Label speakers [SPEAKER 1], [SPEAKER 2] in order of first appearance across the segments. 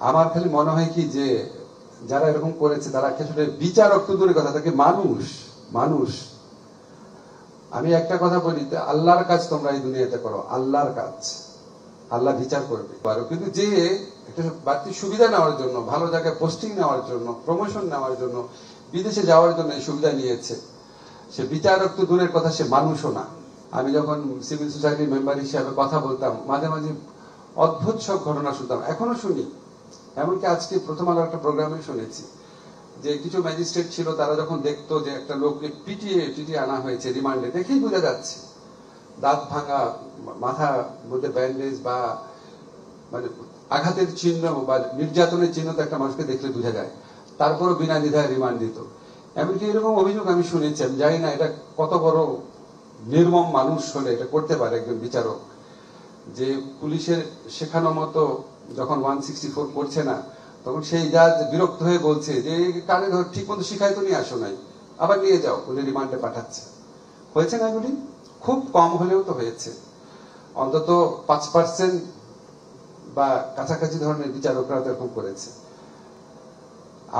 [SPEAKER 1] আমার খালি মনে হয় কি যে যারা এরকম করেছে তারা আসলে বিচারক তো দূরের কথা, তাকে মানুষ মানুষ আমি একটা কথা বলি, আল্লাহর কাজ তোমরা এই দুনিয়াতে করো, আল্লাহর কাজ, আল্লাহ বিচার করবে পারো। কিন্তু যে একটা বাড়তি সুবিধা নেওয়ার জন্য, ভালো জায়গায় পোস্টিং নেওয়ার জন্য, প্রমোশন নেওয়ার জন্য, বিদেশে যাওয়ার জন্য এই সুবিধা নিয়েছে, সে বিচারক তো দূরের কথা, সে মানুষও না। আমি যখন সিভিল সোসাইটির মেম্বার হিসেবে কথা বলতাম, মাঝে মাঝে অদ্ভুত সব ঘটনা শুনতাম, এখনো শুনি। এমনকি আজকে প্রথম আলো একটা প্রোগ্রামে শুনেছি যে কিছু ম্যাজিস্ট্রেট ছিল, তারা যখন দেখতো যে একটা লোককে পিটিয়ে আনা হয়েছে রিমান্ডে, দেখেই বোঝা যাচ্ছে দাঁত ভাঙা, মাথার মধ্যে ব্যান্ডেজ বা মানে আঘাতের চিহ্ন বা নির্যাতনের চিহ্ন তো একটা মানুষকে দেখলে বোঝা যায়, তারপরও বিনা দ্বিধায় রিমান্ড দিত। এমনকি এরকম অভিযোগ আমি শুনেছি। আমি জানি না এটা কত বড় নির্মম মানুষ হলে এটা করতে পারে একজন বিচারক, যে পুলিশের শেখানো মতো যখন 164 করছে না, তখন সেই জাজ বিরক্ত হয়ে বলছে যে কানে ধর ঠিক মতো শিখাই তো নিয়ে আসো নাই, আবার নিয়ে যাও, বলে রিমান্ডে পাঠাচ্ছে। হয়েছে না এগুলি? খুব কম হলেও তো হয়েছে। অন্তত 5% বা কাছাকাছি ধরনের বিচারকরা এরকম করেছে।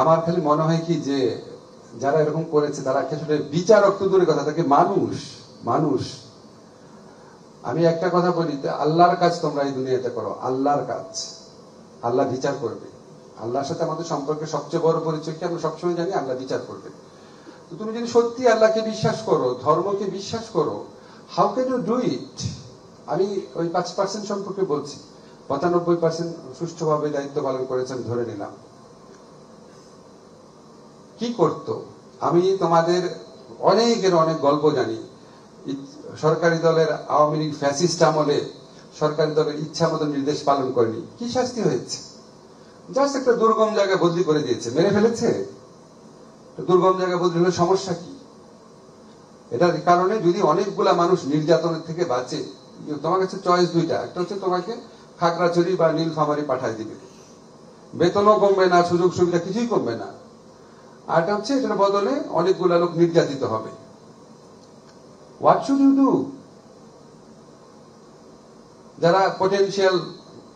[SPEAKER 1] আমার খালি মনে হয় কি যে যারা এরকম করেছে তারা আসলে বিচারক তো দূরের কথা, তাকে মানুষ মানুষ আমি একটা কথা বলি, আল্লাহর কাজ তোমরা এই দুনিয়াতে করো, আল্লাহর কাজ, আল্লাহ বিচার করবে। আল্লাহর সাথে আমাদের সম্পর্কে সবচেয়ে বড় পরিচয় কি আমরা সবসময় জানি, আল্লাহ বিচার করবে। তো তুমি যদি সত্যি আল্লাহকে বিশ্বাস করো, ধর্মকে বিশ্বাস করো, how can you do it? আমি ওই 5% সম্পর্কে বলছি, 95% সুষ্ঠুভাবে দায়িত্ব পালন করেছেন ধরে নিলাম। কি করতো? আমি তোমাদের অনেকের অনেক গল্প জানি। সরকারি দলের আওয়ামী লীগ ফ্যাসিস্ট আমলে সরকারি দলের ইচ্ছা মতো নির্দেশ পালন করেনি, কি শাস্তি হয়েছে? জাস্ট একটা দুর্গম জায়গায় বদলি করে দিয়েছে, মেরে ফেলেছে। দুর্গম জায়গায় বদলি হলে সমস্যা কি? এটার কারণে যদি অনেকগুলা মানুষ নির্যাতনের থেকে বাঁচে, তোমার কাছে চয়েস দুইটা, একটা হচ্ছে তোমাকে খাগড়াছড়ি বা নীলফামারী পাঠায় দিবে, বেতনও কমবে না, সুযোগ সুবিধা কিছুই কমবে না। আরটা হচ্ছে এটার বদলে অনেকগুলা লোক নির্যাতিত হবে। What should you do? যারা পটেনশিয়াল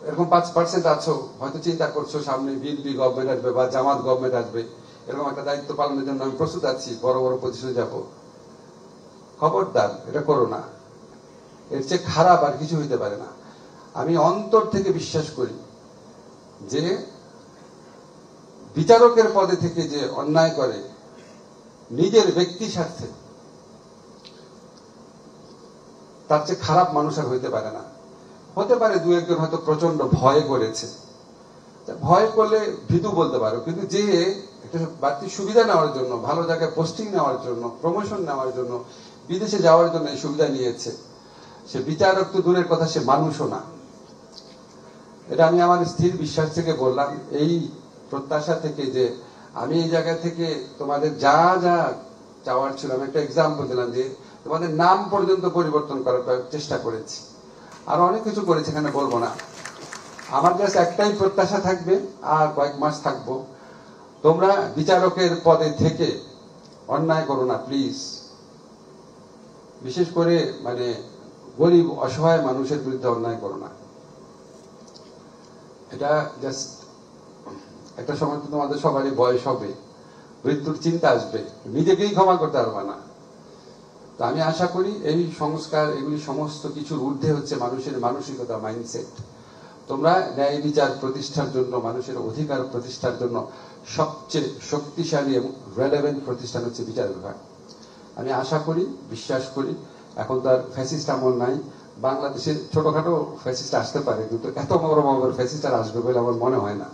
[SPEAKER 1] এরকম 5% আছো, হয়তো চিন্তা করছো সামনে বিএনপি গভর্নমেন্ট আসবে বা জামাত গভর্নমেন্ট আসবে, এরকম একটা দায়িত্ব পালনের জন্য আমি প্রস্তুত আছি, বড় বড় পজিশনে যাব। খবরদার এটা করো না, এর চেয়ে খারাপ আর কিছু হইতে পারে না। আমি অন্তর থেকে বিশ্বাস করি যে বিচারকের পদে থেকে যে অন্যায় করে নিজের ব্যক্তি স্বার্থে, তার চেয়ে খারাপ মানুষ আর হইতে পারে না। হতে পারে দু একজন হয়তো প্রচন্ড ভয় করেছে, ভয় করলে ভীতু বলতে পারো, কিন্তু যে একটা বাড়তি সুবিধা নেওয়ার জন্য, ভালো জায়গায় পোস্টিং নেওয়ার জন্য, প্রমোশন নেওয়ার জন্য, বিদেশে যাওয়ার জন্য এই সুবিধা নিয়েছে, সে বিচারক তো দূরের কথা, সে মানুষও না। এটা আমি আমার স্থির বিশ্বাস থেকে বললাম, এই প্রত্যাশা থেকে যে আমি এই জায়গা থেকে তোমাদের যা যা চাওয়ার ছিল, আমি একটা এক্সাম্পল দিলাম যে তোমাদের নাম পর্যন্ত পরিবর্তন করার চেষ্টা করেছি, আর অনেক কিছু করেছি, এখানে বলবো না। আমার কাছে একটাই প্রত্যাশা থাকবে, আর কয়েক মাস থাকবো, তোমরা বিচারকের পদে থেকে অন্যায় করো না প্লিজ। বিশেষ করে মানে গরিব অসহায় মানুষের বিরুদ্ধে অন্যায় করো না। এটা জাস্ট একটা সময় তো তোমাদের সবারই বয়স হবে, মৃত্যুর চিন্তা আসবে, নিজেকেই ক্ষমা করতে পারবে না। তো আমি আশা করি এই সংস্কার, এগুলি সমস্ত কিছুর ঊর্ধ্বে হচ্ছে মানুষের মানসিকতা, মাইন্ডসেট। তোমরা ন্যায় বিচার প্রতিষ্ঠার জন্য, মানুষের অধিকার প্রতিষ্ঠার জন্য সবচেয়ে শক্তিশালী এবং রেলেভেন্ট প্রতিষ্ঠান হচ্ছে বিচার বিভাগ। আমি আশা করি, বিশ্বাস করি, এখন তো আর ফ্যাসিস্ট আমল নাই, বাংলাদেশে ছোটখাটো ফ্যাসিস্ট আসতে পারে, কিন্তু এত বড় বড় ফ্যাসিস্ট আর আসবে বলে আমার মনে হয় না।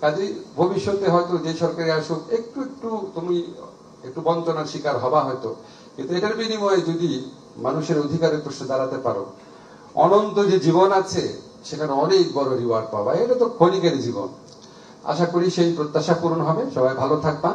[SPEAKER 1] কাজেই ভবিষ্যতে হয়তো যে সরকারি আসুক, একটু একটু তুমি একটু বঞ্চনার শিকার হবা হয়তো, কিন্তু এটার বিনিময়ে যদি মানুষের অধিকারের প্রশ্নে দাঁড়াতে পারো, অনন্ত যে জীবন আছে সেখানে অনেক বড় রিওয়ার্ড পাবা। এটা তো ক্ষণিকের জীবন। আশা করি সেই প্রত্যাশা পূরণ হবে। সবাই ভালো থাকবা।